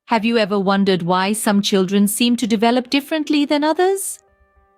Have you ever wondered why some children seem to develop differently than others?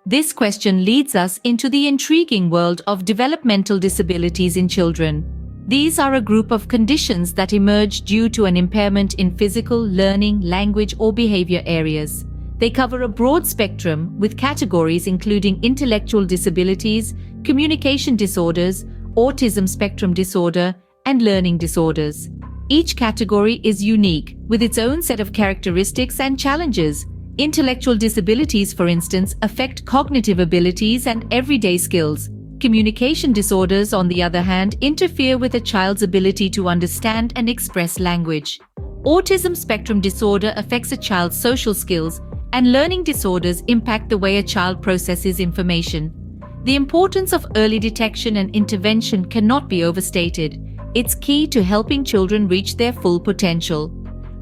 This question leads us into the intriguing world of developmental disabilities in children. These are a group of conditions that emerge due to an impairment in physical, learning, language, or behavior areas. They cover a broad spectrum with categories including intellectual disabilities, communication disorders, autism spectrum disorder, and learning disorders. Each category is unique, with its own set of characteristics and challenges. Intellectual disabilities, for instance, affect cognitive abilities and everyday skills. Communication disorders, on the other hand, interfere with a child's ability to understand and express language. Autism spectrum disorder affects a child's social skills, and learning disorders impact the way a child processes information. The importance of early detection and intervention cannot be overstated. It's key to helping children reach their full potential.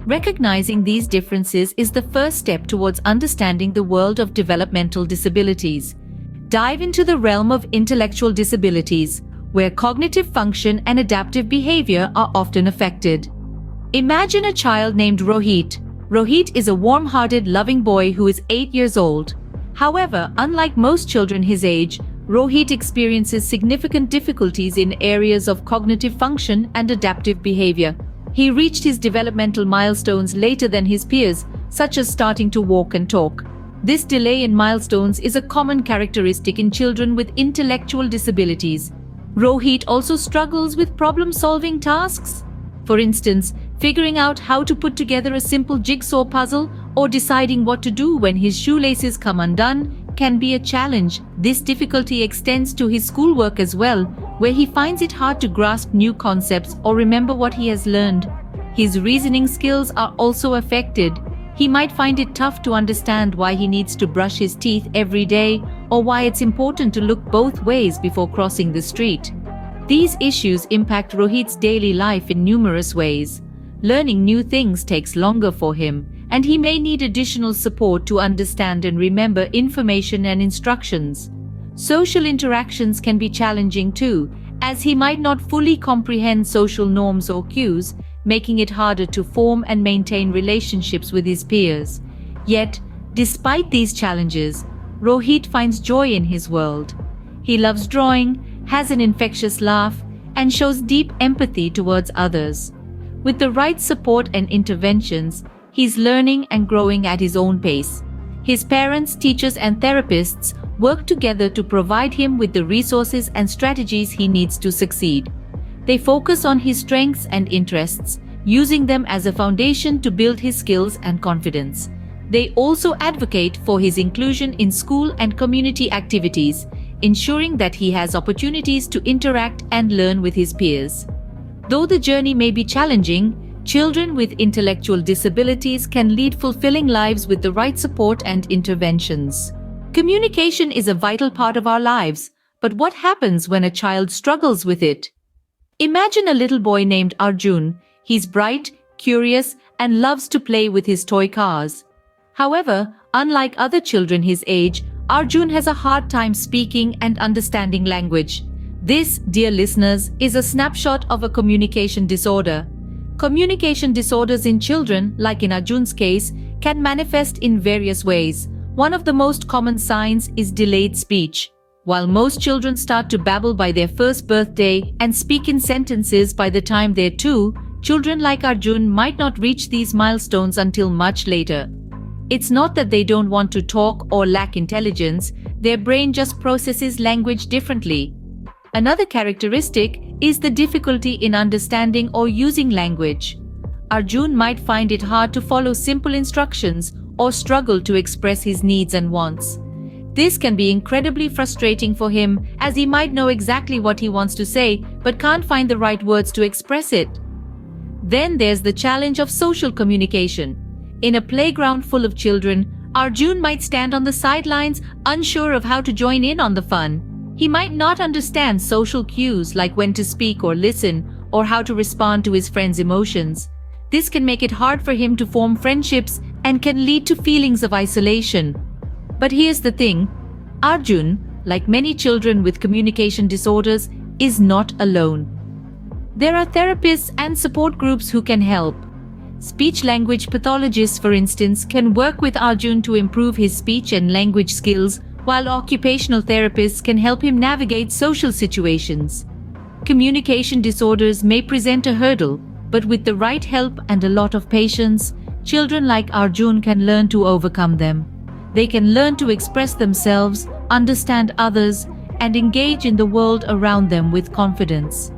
Recognizing these differences is the first step towards understanding the world of developmental disabilities. Dive into the realm of intellectual disabilities, where cognitive function and adaptive behavior are often affected. Imagine a child named Rohit. Rohit is a warm-hearted, loving boy who is 8 years old. However, unlike most children his age, Rohit experiences significant difficulties in areas of cognitive function and adaptive behavior. He reached his developmental milestones later than his peers, such as starting to walk and talk. This delay in milestones is a common characteristic in children with intellectual disabilities. Rohit also struggles with problem-solving tasks. For instance, figuring out how to put together a simple jigsaw puzzle or deciding what to do when his shoelaces come undone can be a challenge. This difficulty extends to his schoolwork as well, where he finds it hard to grasp new concepts or remember what he has learned. His reasoning skills are also affected. He might find it tough to understand why he needs to brush his teeth every day or why it's important to look both ways before crossing the street. These issues impact Rohit's daily life in numerous ways. Learning new things takes longer for him, and he may need additional support to understand and remember information and instructions. Social interactions can be challenging too, as he might not fully comprehend social norms or cues, making it harder to form and maintain relationships with his peers. Yet, despite these challenges, Rohit finds joy in his world. He loves drawing, has an infectious laugh, and shows deep empathy towards others. With the right support and interventions, he's learning and growing at his own pace. His parents, teachers, and therapists work together to provide him with the resources and strategies he needs to succeed. They focus on his strengths and interests, using them as a foundation to build his skills and confidence. They also advocate for his inclusion in school and community activities, ensuring that he has opportunities to interact and learn with his peers. Though the journey may be challenging, children with intellectual disabilities can lead fulfilling lives with the right support and interventions. Communication is a vital part of our lives, but what happens when a child struggles with it? Imagine a little boy named Arjun. He's bright, curious, and loves to play with his toy cars. However, unlike other children his age, Arjun has a hard time speaking and understanding language. This, dear listeners, is a snapshot of a communication disorder. Communication disorders in children, like in Arjun's case, can manifest in various ways. One of the most common signs is delayed speech. While most children start to babble by their first birthday and speak in sentences by the time they're 2, children like Arjun might not reach these milestones until much later. It's not that they don't want to talk or lack intelligence, their brain just processes language differently. Another characteristic is the difficulty in understanding or using language. Arjun might find it hard to follow simple instructions or struggle to express his needs and wants. This can be incredibly frustrating for him, as he might know exactly what he wants to say but can't find the right words to express it. Then there's the challenge of social communication. In a playground full of children, Arjun might stand on the sidelines, unsure of how to join in on the fun. He might not understand social cues like when to speak or listen, or how to respond to his friends' emotions. This can make it hard for him to form friendships and can lead to feelings of isolation. But here's the thing, Arjun, like many children with communication disorders, is not alone. There are therapists and support groups who can help. Speech-language pathologists, for instance, can work with Arjun to improve his speech and language skills, while occupational therapists can help him navigate social situations. Communication disorders may present a hurdle, but with the right help and a lot of patience, children like Arjun can learn to overcome them. They can learn to express themselves, understand others, and engage in the world around them with confidence.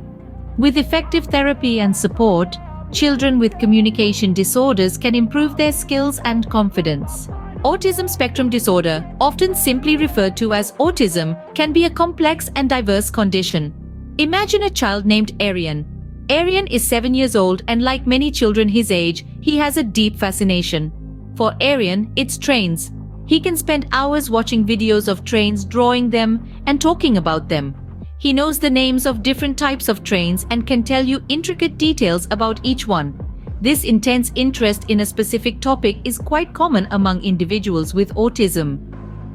With effective therapy and support, children with communication disorders can improve their skills and confidence. Autism spectrum disorder, often simply referred to as autism, can be a complex and diverse condition. Imagine a child named Aryan. Aryan is 7 years old, and like many children his age, he has a deep fascination. For Aryan, it's trains. He can spend hours watching videos of trains, drawing them, and talking about them. He knows the names of different types of trains and can tell you intricate details about each one. This intense interest in a specific topic is quite common among individuals with autism.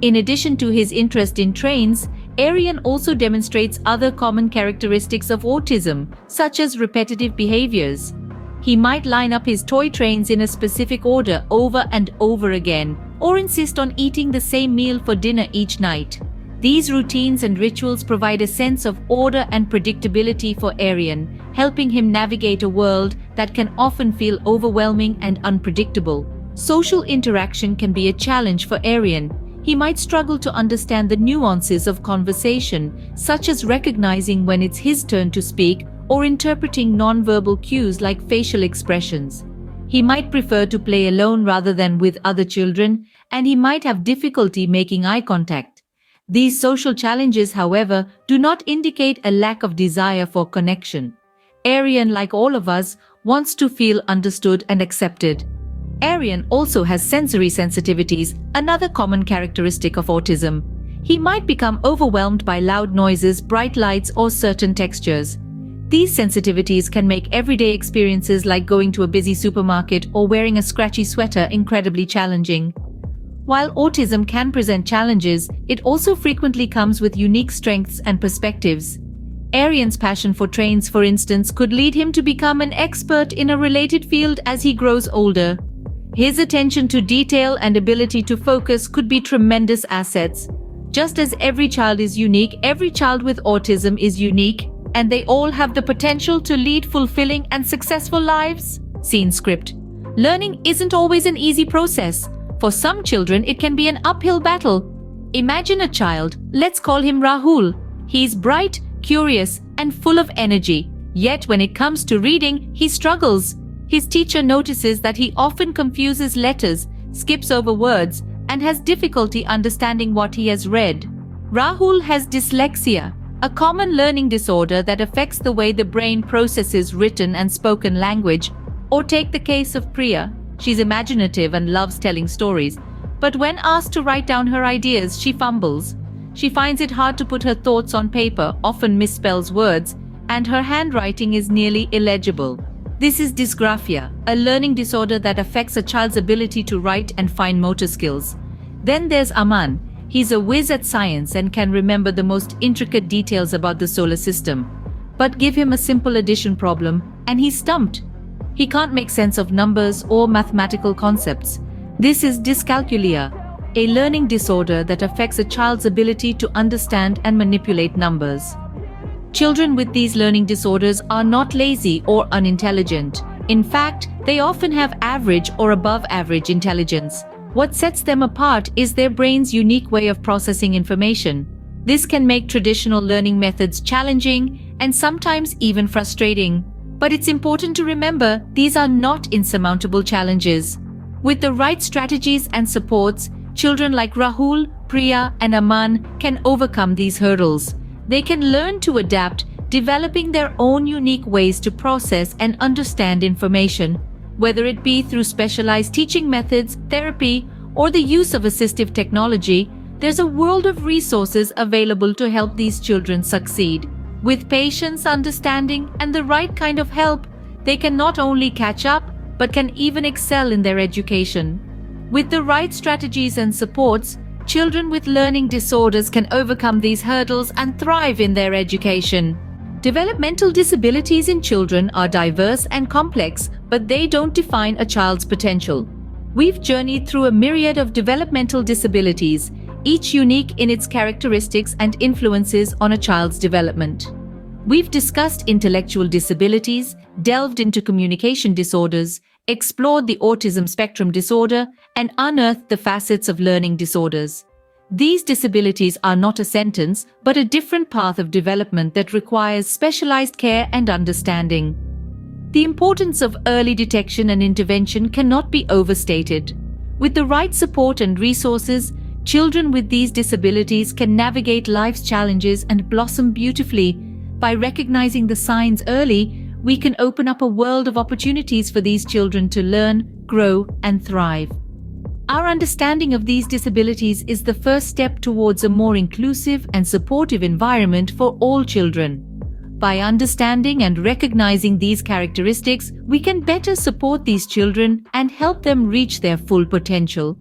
In addition to his interest in trains, Aryan also demonstrates other common characteristics of autism, such as repetitive behaviors. He might line up his toy trains in a specific order over and over again, or insist on eating the same meal for dinner each night. These routines and rituals provide a sense of order and predictability for Aryan, helping him navigate a world that can often feel overwhelming and unpredictable. Social interaction can be a challenge for Aryan. He might struggle to understand the nuances of conversation, such as recognizing when it's his turn to speak or interpreting nonverbal cues like facial expressions. He might prefer to play alone rather than with other children, and he might have difficulty making eye contact. These social challenges, however, do not indicate a lack of desire for connection. Aryan, like all of us, wants to feel understood and accepted. Aryan also has sensory sensitivities, another common characteristic of autism. He might become overwhelmed by loud noises, bright lights, or certain textures. These sensitivities can make everyday experiences like going to a busy supermarket or wearing a scratchy sweater incredibly challenging. While autism can present challenges, it also frequently comes with unique strengths and perspectives. Aryan's passion for trains, for instance, could lead him to become an expert in a related field as he grows older. His attention to detail and ability to focus could be tremendous assets. Just as every child is unique, every child with autism is unique, and they all have the potential to lead fulfilling and successful lives. Scene script. Learning isn't always an easy process. For some children, it can be an uphill battle. Imagine a child, let's call him Rahul. He's bright, curious, and full of energy. Yet when it comes to reading, he struggles. His teacher notices that he often confuses letters, skips over words, and has difficulty understanding what he has read. Rahul has dyslexia, a common learning disorder that affects the way the brain processes written and spoken language. Or take the case of Priya. She's imaginative and loves telling stories, but when asked to write down her ideas, she fumbles. She finds it hard to put her thoughts on paper, often misspells words, and her handwriting is nearly illegible. This is dysgraphia, a learning disorder that affects a child's ability to write and fine motor skills. Then there's Aman. He's a whiz at science and can remember the most intricate details about the solar system. But give him a simple addition problem, and he's stumped. He can't make sense of numbers or mathematical concepts. This is dyscalculia, a learning disorder that affects a child's ability to understand and manipulate numbers. Children with these learning disorders are not lazy or unintelligent. In fact, they often have average or above average intelligence. What sets them apart is their brain's unique way of processing information. This can make traditional learning methods challenging and sometimes even frustrating. But it's important to remember, these are not insurmountable challenges. With the right strategies and supports, children like Rahul, Priya, and Aman can overcome these hurdles. They can learn to adapt, developing their own unique ways to process and understand information, whether it be through specialized teaching methods, therapy, or the use of assistive technology. There's a world of resources available to help these children succeed. With patience, understanding, and the right kind of help, they can not only catch up, but can even excel in their education. With the right strategies and supports, children with learning disorders can overcome these hurdles and thrive in their education. Developmental disabilities in children are diverse and complex, but they don't define a child's potential. We've journeyed through a myriad of developmental disabilities, each unique in its characteristics and influences on a child's development. We've discussed intellectual disabilities, delved into communication disorders, explored the autism spectrum disorder, and unearthed the facets of learning disorders. These disabilities are not a sentence, but a different path of development that requires specialized care and understanding. The importance of early detection and intervention cannot be overstated. With the right support and resources, children with these disabilities can navigate life's challenges and blossom beautifully. By recognizing the signs early, we can open up a world of opportunities for these children to learn, grow, and thrive. Our understanding of these disabilities is the first step towards a more inclusive and supportive environment for all children. By understanding and recognizing these characteristics, we can better support these children and help them reach their full potential.